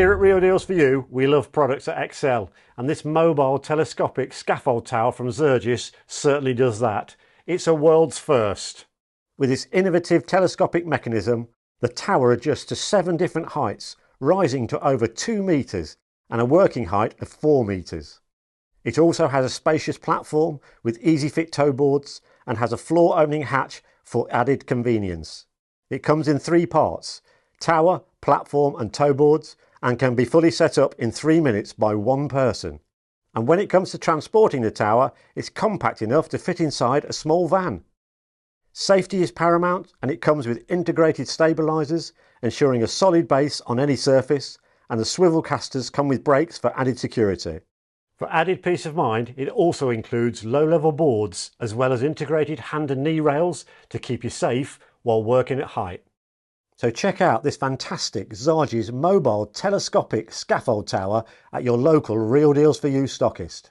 Here at Real Deals For You, we love products that excel, and this mobile telescopic scaffold tower from Zarges certainly does that. It's a world's first. With its innovative telescopic mechanism, the tower adjusts to 7 different heights, rising to over 2 metres and a working height of 4 metres. It also has a spacious platform with easy fit toe boards and has a floor opening hatch for added convenience. It comes in 3 parts: tower, platform and toe boards, and can be fully set up in 3 minutes by 1 person. And when it comes to transporting the tower, it's compact enough to fit inside a small van. Safety is paramount, and it comes with integrated stabilisers, ensuring a solid base on any surface, and the swivel casters come with brakes for added security. For added peace of mind, it also includes low-level boards as well as integrated hand and knee rails to keep you safe while working at height. So check out this fantastic Zarges mobile telescopic scaffold tower at your local Real Deals For You stockist.